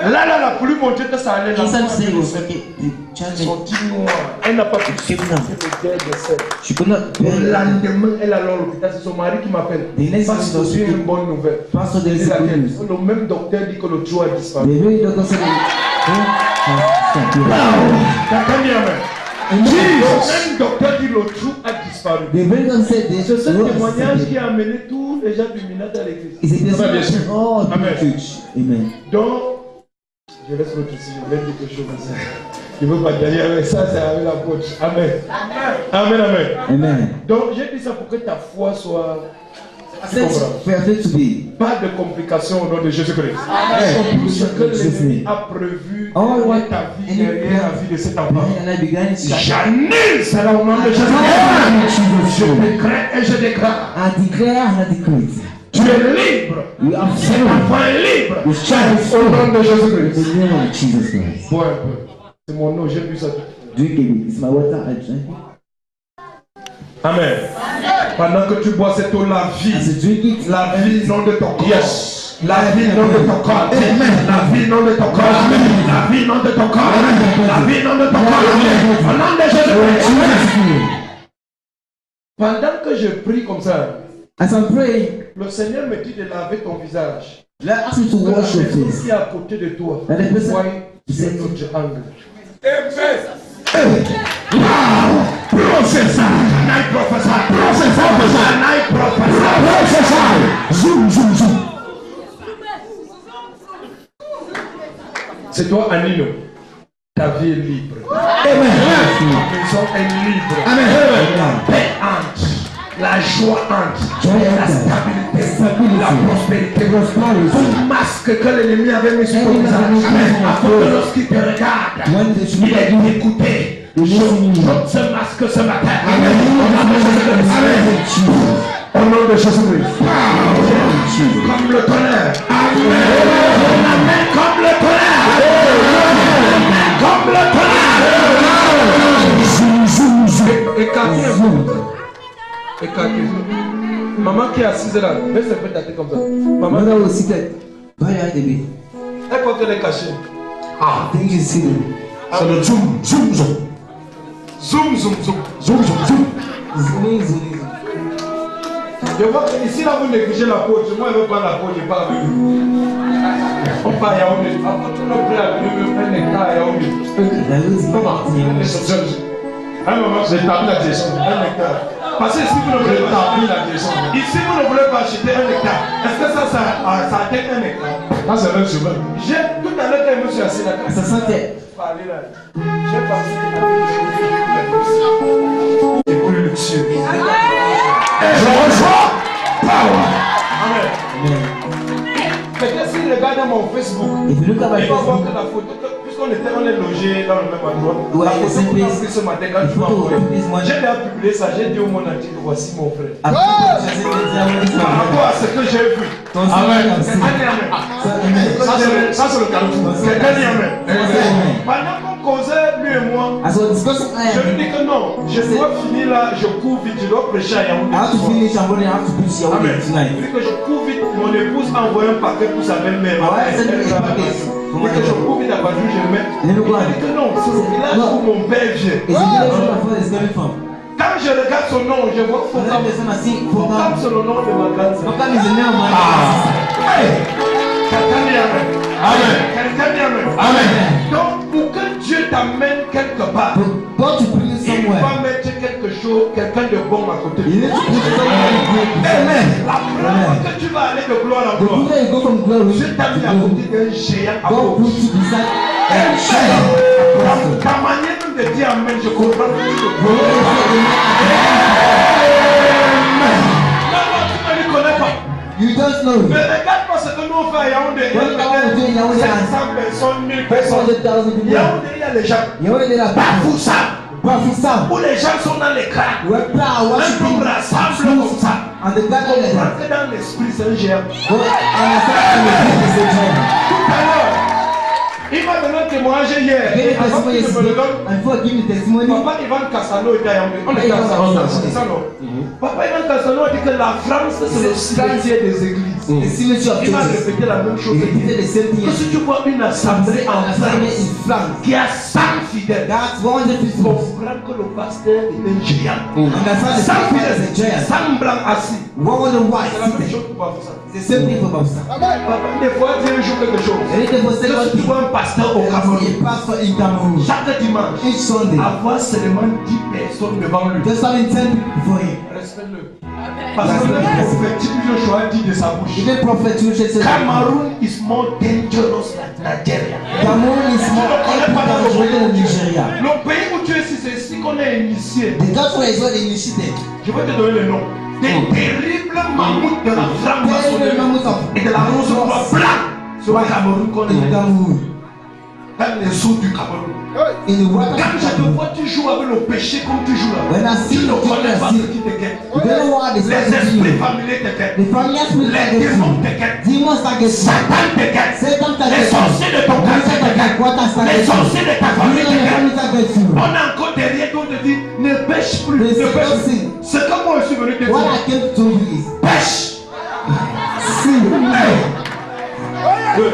Là, plus monter que ça allait. He La said, femme say, avait was okay. The child sorti noir. Elle n'a pas pu came down. le deuil de sel. She could not Le bear it. lendemain, elle allait à l'hôpital. C'est son mari qui m'appelle. The next Parce day, que j'ai une bonne nouvelle. Pastor, there is C'est a good laquelle? news. Le même docteur dit que le trou a The disparu. very doctor said that. Quelqu'un dit amen. Le même docteur dit le trou a disparu. The very doctor said C'est ce this. témoignage qui a amené tous les gens du Minat à l'église. Is it Ça va bien sûr. this? Oh, Amen. the church. Amen. Donc, je laisse l'autre ici, je vais dire quelque chose comme ça. Je ne veux pas gagner avec ça, c'est avec la poche. Amen. Amen, amen. Amen. Donc, j'ai dit ça pour que ta foi soit. Tu comprends? For your faith to be. Pas de complications au nom de Jésus-Christ. Amen. Tout ce que l'ennemi a prévu Oh, derrière what? ta vie, derrière la vie de cet enfant. And I began to J'annule cela au nom de Jésus-Christ. Je décrète et je déclare. I declare and I decree. Tu es libre. You are Cet free. enfant est libre. Your child is Au free. nom de In Jésus-Christ. the name of Jesus Christ. Bois un peu. C'est mon nom, j'ai bu ça tout. Drink it. It's my water. I drink it. Amen. Pendant que tu bois cette eau, la vie, As I drink it, la vie non de ton corps. Yes. La vie non de ton corps. La vie non de ton corps. La vie non de ton corps. La vie non de ton corps. Au nom de Jésus. Pendant que je prie comme ça, as I'm praying, le Seigneur me dit de laver ton visage. let ask you to Que la wash your personne face. qui est à côté de toi La personne- voie sur un autre angle. Prophesy. Can I prophesy? Prophesy. Can I prophesy? Prophesy. Zoom, zoom, zoom. C'est toi, Anino. Ta vie est libre. Amen. Ta maison est libre. Amen. La paix entre. La joie entre. Joy La enter. stabilité. La prospérité. Tout masque que l'ennemi avait mis sur ton Every visage. masque Amen. on Afin your que face. lorsqu'il te regarde, When they should il est look at you, écouté. they listen to you. J'ôte ce masque ce matin. Amen. Amen. Au nom de Jésus-Christ. Comme le tonnerre. Amen. Comme le tonnerre. Comme le tonnerre. Écartez-vous. Écartez-vous. Maman qui est assise là, laisse un peu ta tête comme ça. Maman, Mother was seated by the baby. elle croit qu'elle est cachée. I think she's sitting. C'est le zoom, zoom, zoom. Zoom, zoom, zoom. Zoom, zoom, zoom. Zooming, zooming. Je vois que ici là vous négligez la poche. Moi je veux prendre la poche, je parle avec vous. On part à Yaoundé. Après tout le prêt à venir me prendre un hectare à Yaoundé. That was Comment? my Hein maman, j'ai tapé la gestion. Un hectare. Parce que ici, vous ne voulez Je pas. t'appuie la question. Ici, vous ne voulez pas acheter 1 hectare. Est-ce que ça atteint 1 hectare? Là, c'est même chemin. Tout à l'heure, quand je me suis assis là, Ça sentait. j'ai pensé que c'est plus luxueux. Je reçois power. Amen. Quelqu'un s'il regarde mon Facebook, If you look at my il va voir Facebook, que la photo, puisqu'on est logé dans le même endroit, Ouais, la photo c'est qu'on a plus- prise ce matin quand il tu faut m'as envoyé, que- j'ai déjà publié ça, j'ai dit au monde entier, voici mon frère. après, Par rapport à ce que j'ai vu. Amen. Quelqu'un dit Amen. Ça, c'est le carrefour. Quelqu'un dit Amen. Amen. Pendant qu'on causait, lui et moi, As we're discussing, je lui dis que non, je dois finir là, je cours vite, je dois prêcher à Yaoundé. I have to finish. I'm going to have to preach your Amen. way Je tonight. dis que je cours vite, mon épouse a envoyé un paquet pour sa belle-mère. Ah ouais, c'est Elle le va paquet. là-bas. Je dis que je cours vite à Badou, je le mets. Let me go Il dit que non, c'est le village Non. où mon père vient. It's the village where my father is coming from. Quand je regarde son nom, je vois For that Fokam. person, I see Fokam, Fokam. c'est le nom de ma grande sœur. Fokam is the name of my sister. Hey! Quelqu'un dit Amen. Amen. Quelqu'un dit Amen. Amen. Donc, pour que Dieu t'amène quelque part, For God to bring you il somewhere, va mettre quelque chose, quelqu'un de bon à côté de you need toi. to put someone great beside Amen. you. La preuve que tu vas aller de gloire en The gloire. moment you go from glory Dieu t'a mis à to côté glory, d'un géant à God gauche. puts you beside a giant apostle. Ta manière même de dire Amen, je comprends que tu le The connais. way you say Non, non, tu ne le connais pas. amen, you don't know Ne it. regarde pas ce que nous on fait à Yaoundé. Il y a What peut-être we do in Yaoundé, 500 personnes, 1000 personnes. 400,000 people. Yaoundé, il y a les gens. You know they are Bafoussa, Bafoussam. où les gens sont dans les crânes. We're proud Un worshiping groupe rassemble comme ça. and the God like that. Rentrez dans l'esprit, c'est un géant. Go understand the people is a giant. Tout à l'heure, il m'a donné un témoignage hier. Give Et me avant testimony qu'il me le donne, yesterday and before give me testimony. Papa Ivan Cassano était à Yaoundé. On était ensemble, c'est ça non? Papa Ivan Cassano a dit que la France c'est le cimetière des églises. The cemetery of Il m'a churches. répété la même chose. He repeated the same thing. Que si tu vois une assemblée en Assignment France in France. qui a 100 fidèles, That's 100 people. comprends que le pasteur est un géant. Understand the 100 people is a fidèles, giant. 100 blancs assis. 100 white C'est la même seated. chose pour Bafoussa. It's the same thing for Bafoussam. Papa, des fois, dis un jour quelque chose. Anything for Que second si tu thing. vois un pasteur au There Cameroun, is a pastor in Cameroon. chaque dimanche, Each Sunday. avoir seulement 10 personnes devant lui. Just having 10 people before him. Respecte-le. Parce que le prophétique Joshua dit de sa bouche, Even Prophet Joshua said Cameroon is more dangerous than Nigeria. Cameroon is more dangerous than Nigeria. Le pays où tu es ici, c'est ici qu'on est initié. The country is not initiated. Je vais te donner le nom. Des terribles mammouths de la franc-maçonnerie et de la rose bois blanc sur le Cameroun qu'on In est Cameroon. dans les eaux du Cameroun. In the water. Quand je te vois, tu joues avec le péché comme tu joues When là. I see Tu ne you, connais pas you ce qui te guette. don't know what is Les happening to esprits you. familiers te guettent. The family spirit Les targets démons you. te guettent. Demons target you. Satan te guette. Satan Les targets you. sorciers de ton quartier te guettent. What has Les target you? sorciers de ta You famille know te your family guettent. targets you. On est encore derrière toi, on te dit ne pêche plus, Mais ne c'est pêche aussi. plus. Ce que moi je suis venu te What dire, I came to tell you is pêche. sin. Oui.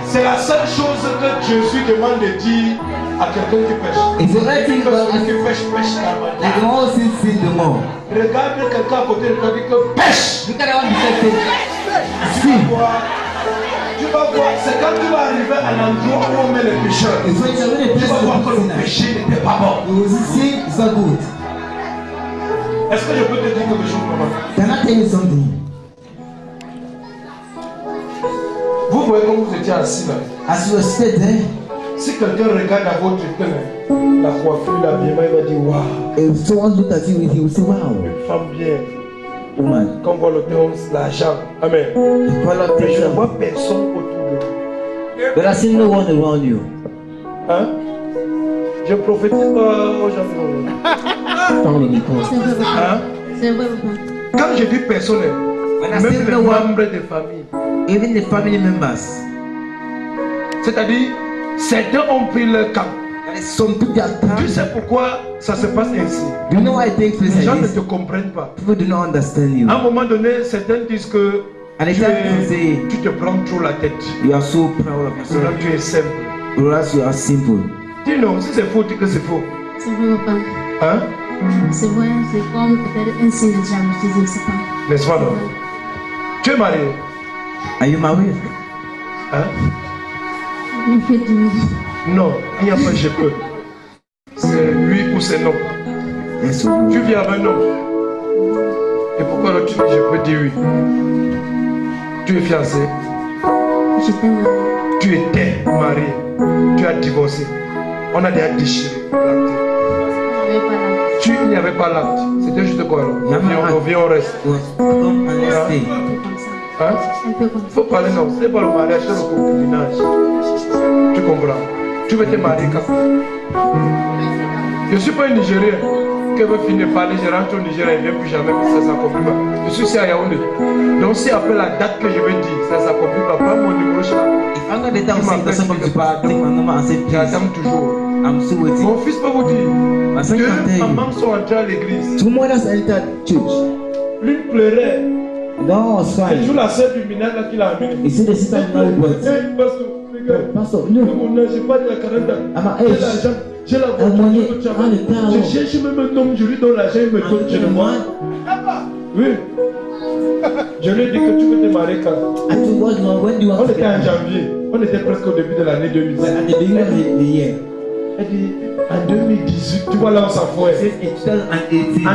C'est la seule chose que Jésus demande de dire à quelqu'un qui pêche. It's the right thing, Que but celui qui pêche, pêche they davantage. can all sin the more. Regarde quelqu'un à côté de toi, dit que pêche. Look at the one beside you. Tu vas voir, c'est quand tu vas arriver à l'endroit où on met les pécheurs. It's when you're in a Tu place vas voir of que le sin. péché n'était pas bon. You will see sin is not good. Est-ce que je peux te dire quelque chose, maman? Can I tell you something? Vous voyez comme vous étiez assis là. As you were seated there, Si quelqu'un regarde à votre teint, la coiffure, l'habillement, il va dire waouh, if someone looked at you, he will say, wow, femme bien. woman. Quand on voit le teint, l'argent. Amen. You call out Mais je ne attention. vois personne autour de vous. But I see no one around you. Hein? Je prophétise aux gens. Hein? C'est vrai, papa. Quand je dis personnel, When I même say les no one, membres de famille. even the family members, C'est-à-dire, certains ont pris leur camp. some people are Tu come. sais pourquoi ça se passe ainsi? Do you know why it takes place Les gens like ne this? te comprennent pas. People do not understand you. À un moment donné, certains disent que And they tu, try to say, tu te prends trop la tête. you are so proud of Cela, yourself, tu es simple. or else you are simple. Dis non, si c'est faux, dis que c'est faux. C'est vrai, papa. Hein? C'est vrai, c'est comme peut-être un signe de diable, je ne sais pas. N'est-ce pas, non? Tu es marié? Are you married? Hein? Il fait du Non, il n'y a pas je peux. C'est lui ou c'est non. Tu vis avec un homme. Et pourquoi alors tu dis je peux dire oui? Tu es fiancé. J'étais mariée. Tu étais marié. Tu as divorcé. On a déjà déchiré l'acte. Il n'y avait pas l'acte. C'était juste quoi alors? On vient, on reste. Hein? Il faut parler non. C'est pas le mariage, c'est le concubinage. Tu comprends? Tu veux te marier quand? Je ne suis pas un Nigérien. Qui veut finir de parler, je rentre au Nigeria, il ne vient plus jamais, mais ça ne s'accomplit pas. Je suis ici à Yaoundé. Donc si après la date que je vais dire, ça ne s'accomplit pas, pas mon numéro chat. J'attends toujours. Mon fils peut vous dire, deux mamans sont entrées à l'église. L'une pleurait. C'est toujours la sœur du minage qui l'a amenée. Pasteur, je n'ai pas de 40 ans. J'ai la voiture de travail. Je cherche même un homme, je lui donne l'argent, il me donne, je le demande. Oui. Je lui ai dit que tu peux te marier quand? On était en janvier. On était presque au début de l'année 2017. Elle dit, en 2018, tu vois là on s'en fout. En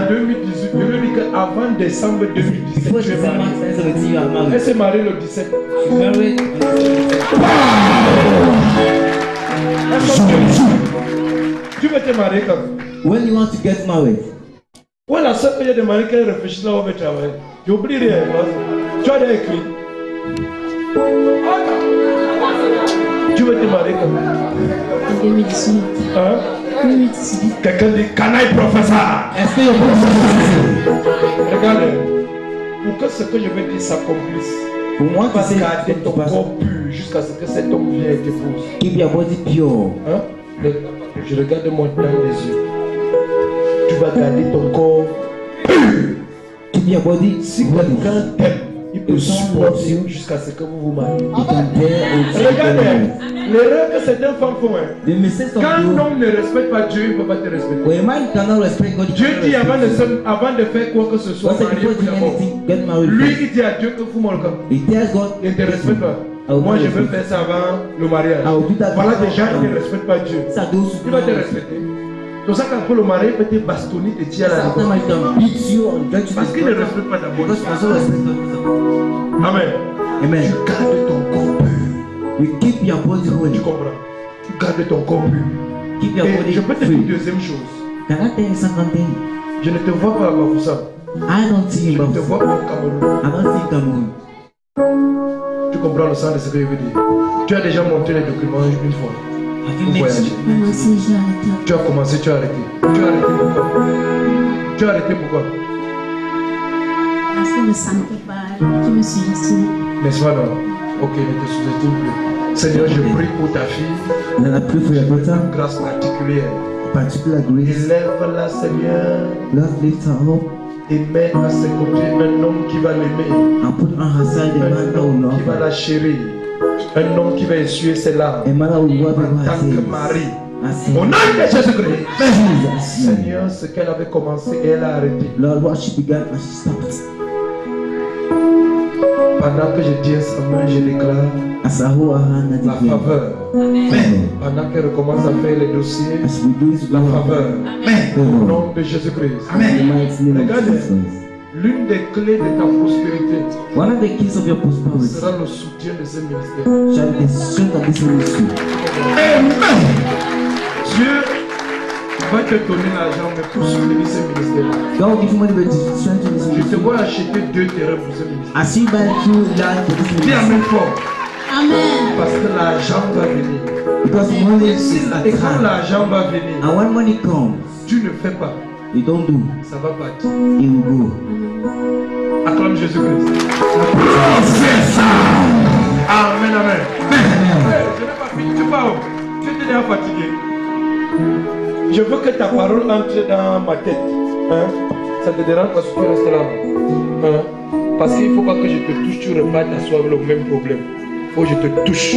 2018, je lui ai dit qu'avant décembre 2017, tu es mariée. Elle s'est mariée le 17. Tu veux te marier quand? When you want to get married? Ouais, la seule période de mariage qu'elle réfléchit là où elle va travailler. J'oublie rien. Tu as déjà écrit. Tu veux te marier quand? En 2018. Hein? 2018. Quelqu'un dit canaille professeur. Est-ce que vous Regarde, pour que ce que je vais dire s'accomplisse, pour moi, tu vas garder ton corps pur jusqu'à ce que cet homme vienne et t'épouse. Keep your body pure. Hein? Je regarde mon dans les yeux. Tu vas garder ton corps pur. Keep your body. Si quelqu'un t'aime, il peut supporter jusqu'à ce que vous vous mariez. Regardez, l'erreur que certaines femmes font. Quand un homme ne respecte pas Dieu, il ne peut pas te respecter. Dieu dit avant de faire quoi que ce soit, lui il dit à Dieu que vous m'en il ne te respecte pas. Moi je veux faire ça avant le mariage. Voilà des gens qui ne respectent pas Dieu. Il va te respecter. C'est pour ça qu'après le mariage, il peut te bastonner, te tirer à la main. Parce qu'il ne respecte pas d'abord. Amen. Amen. Tu gardes ton corps pur. You keep your body holy. Tu comprends? Tu gardes ton corps pur. Keep your Et body je peux te dire free. une deuxième chose. Can I tell you something? Je ne te vois pas à Bafoussam. I don't see Je you, ne te but vois pas au Cameroun. I don't see Cameroon. Tu comprends le sens de ce que je veux dire? Tu as déjà monté les documents une fois. Have you Pour met voyager. Maman, si j'ai arrêté. Tu as commencé, tu as arrêté. Tu as arrêté pourquoi? Tu as arrêté pourquoi? Parce que je ne me sentais pas. Je me suis estimée. N'est-ce pas non? Ok, ne te sous-estime plus. Seigneur, je prie pour ta fille. Then I pray for your daughter, Une grâce particulière. particular grace. Élève-la, Seigneur, Lord, lift her up et mets à ses côtés un homme qui va l'aimer. and put on her side a man that will Un homme love qui va her. la chérir. Un homme qui va essuyer ses larmes. A man that will wipe En her tant que tears. mari. I say, Au nom de Jésus-Christ. Jesus. Seigneur, ce qu'elle avait commencé, elle a arrêté. Lord, what she began and she stopped. Pendant que je tiens sa main, je déclare As I hold her hand and la declare, faveur. Pendant qu'elle recommence à faire les dossiers, as we do this, la Lord, faveur. Au favor. nom de Jésus-Christ. In the mighty name of Regardez. Jesus. L'une des clés de ta prospérité One of the keys of your prosperity sera le soutien de ce ministère. shall be the strength of this ministry. Dieu va te donner l'argent, mais pour soutenir ce ministère. God will give you money to strengthen this Je te ministry. vois acheter 2 terrains pour ce ministère. I see you buy 2 land for this Dis ministry. amen fort. Amen. Parce que l'argent va venir. Because money is Et at quand hand. l'argent va venir, And when money comes, tu ne fais pas, you don't do, ça va partir. it will go. Acclame Jésus-Christ. Amen, amen. Je n'ai pas fini. Tu parles. Tu es déjà fatigué. Je veux que ta parole entre dans ma tête. Hein? Ça te dérange parce que tu restes là. Hein? Parce qu'il ne faut pas que je te touche, tu repars t'asseoir avec le même problème. Il faut que je te touche.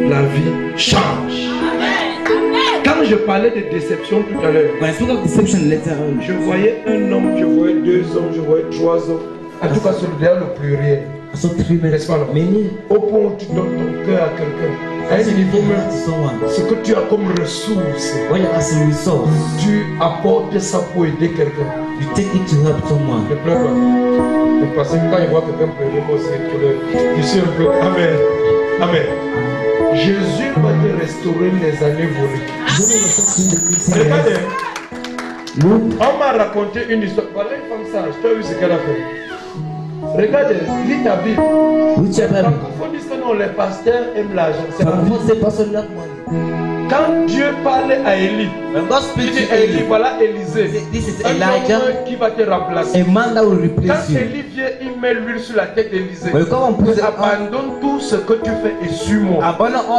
La vie change. Quand je parlais de déception tout à l'heure, When I spoke of deception later on, je voyais un homme, je voyais 2 hommes, je voyais 3 hommes. En tout cas, celui-là, le pluriel. N'est-ce pas, au point où tu donnes ton cœur à quelqu'un, à un niveau même, ce que tu as comme ressource, tu apportes ça pour aider quelqu'un. Ne pleure pas. Parce que quand il voit quelqu'un pleurer, moi aussi, je suis un peu. Amen. Amen. Jésus va te restaurer les années volées. Regardez. On m'a raconté une histoire. Voilà une femme sage. Tu as vu ce qu'elle a fait. Regardez, lis ta Bible. Parfois, on dit que non, les pasteurs aiment l'argent. C'est la vie. Quand Dieu parlait à Élie, il dit à Élie, voilà Élisée, un homme qui va te remplacer. Quand Élie vient, il met l'huile sur la tête d'Élisée. Il abandonne tout ce que tu fais et suis-moi.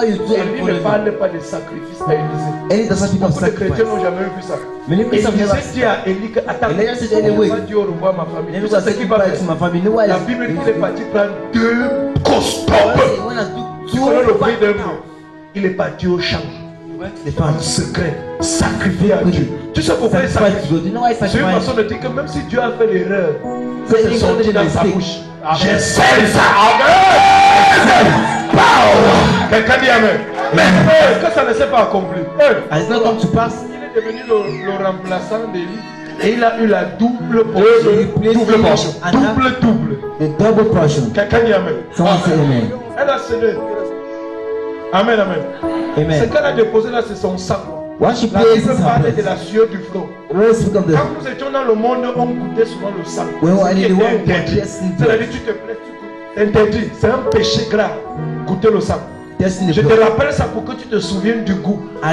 Élie ne parle pas de sacrifice à Élisée. Beaucoup de chrétiens n'ont jamais vu ça. Élisée dit à Élie que attends, je vais dire au revoir ma famille. Tout ça, c'est ce qu'il va faire. La Bible dit qu'il est parti prendre 2 costauds. Tu connais le prix d'un mot. Il est parti au champ. En secret, sacrifier à Dieu. Tu sais pourquoi il sacrifie? C'est une façon de dire que même si Dieu a fait l'erreur, c'est sorti dans sa bouche. J'essaie ça. Amen. Quelqu'un dit Amen. Mais que ça ne s'est pas accompli. Il est devenu le remplaçant d'Élie. Et il a eu la double portion. Double portion. Quelqu'un dit Amen. Elle a cédé. Amen, amen. Ce qu'elle a déposé là, c'est son sang. La Bible parle de la sueur du front. Quand nous étions dans le monde, on goûtait souvent le sang. C'est-à-dire, tu te plais, tu goûtes. Interdit. C'est un péché grave. Goûter le sang. Je te rappelle ça pour que tu te souviennes du goût. Ça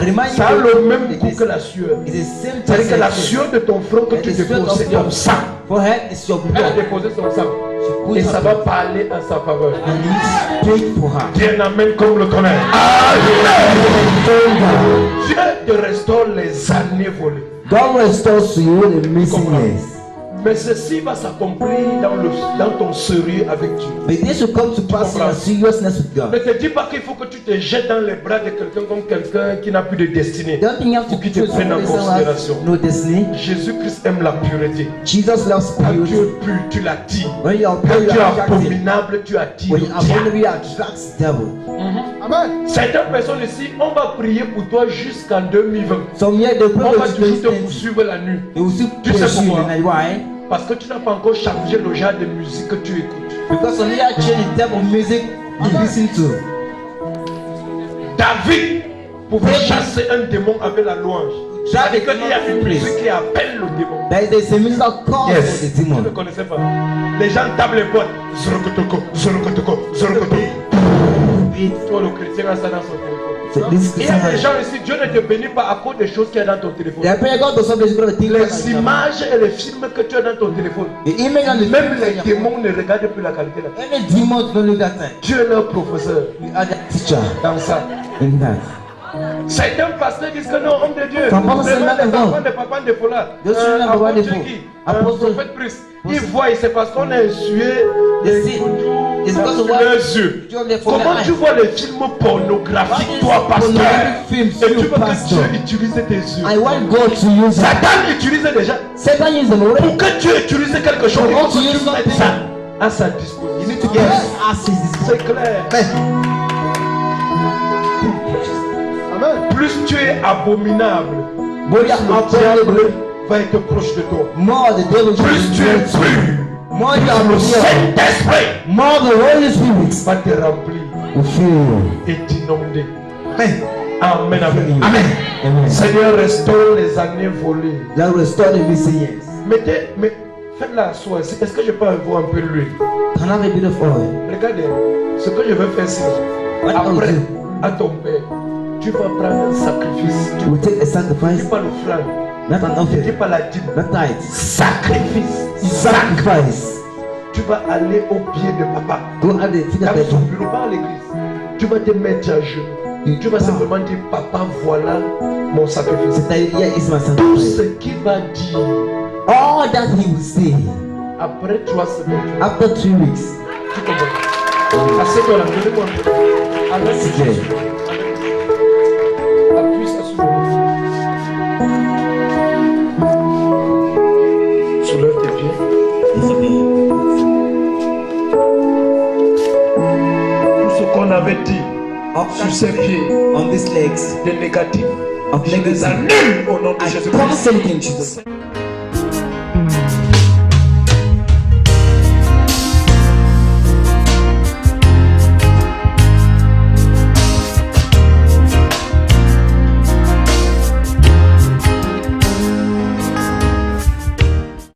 a le même goût que la sueur. C'est-à-dire que la sueur de ton front que tu déposes, c'est ton sang. Elle a déposé son sang. Et ça va parler en sa faveur. Dis un amen comme le connaît. Dieu te restaure les années volées. God restores to you the missing years. Mais ceci va s'accomplir dans ton sérieux avec Dieu. But this will come to pass in your seriousness with God. Ne te dis pas qu'il faut que tu te jettes dans les bras de quelqu'un comme quelqu'un qui n'a plus de destinée. Don't think you have to Qui te prenne en considération. No destiny. Jésus-Christ aime la pureté. Jesus loves Quand purity. tu es pur, tu l'attires. When you are Quand pure, you tu es are attracted. abominable, tu attires. When you are vulnerable, you attract devil. Amen. Certaines personnes ici, on va prier pour toi jusqu'en 2020. Some year the On va prophet toujours te is poursuivre la nuit. They will still Tu sais pursue you. pourquoi? And why? Parce que tu n'as pas encore changé le genre de musique que tu écoutes. Because only I change the type of music you listen to. David pouvait chasser un démon avec la louange. C'est-à-dire qu'il y a une musique qui appelle le démon. There is a musical call Yes. for the Tu ne demon. connaissais pas. Les gens tapent les boîtes. Zorokotoko, zorokotoko, zorokotoko. Toi, le chrétien a ça dans son téléphone. Il y a des gens ici, Dieu ne te bénit pas à cause des choses qu'il y a dans ton téléphone. Les images et les films que tu as dans ton téléphone. Même les démons ne regardent plus la qualité là. Dieu est leur professeur. Dans ça. Certains pasteurs disent que non, homme de Dieu. Vraiment les enfants de papa de Paula. Prophète Christ. Ils voient, c'est parce qu'on a essuyé leurs yeux. Comment tu vois les films pornographiques, toi, pasteur? Et tu veux que Dieu utilise tes yeux. Satan utilise déjà. Pour que Dieu utilise quelque chose, il faut que tu mettes ça à sa disposition. C'est clair. Plus tu es abominable, plus le diable va être proche de toi. Plus tu es pur, le Saint-Esprit va te remplir et t'inonder. Amen, amen. Amen. Seigneur, restaure les années volées. Mais faites la soie. Est-ce que je peux avoir un peu de l'huile? Regardez, ce que je veux faire, c'est après, à ton père, tu vas prendre un sacrifice. Tu ne dis pas l'offrande. Tu ne dis pas la dîme. Sacrifice. Tu vas aller au pied de papa. Dans son bureau, pas à l'église. Tu vas te mettre à genoux. Tu vas simplement dire, papa, voilà mon sacrifice. Tout ce qu'il va dire. All that he will say. Après 3 semaines. After 3 weeks. Tu comprends? Assieds-toi là, donnez-moi un peu. Allez, appuie ça sur le dos. Soulève tes pieds. on avait dit sur ses pieds on these legs de négatif, of je les legacy. annule au nom de I Jésus-Christ. cancel it in Jesus' name.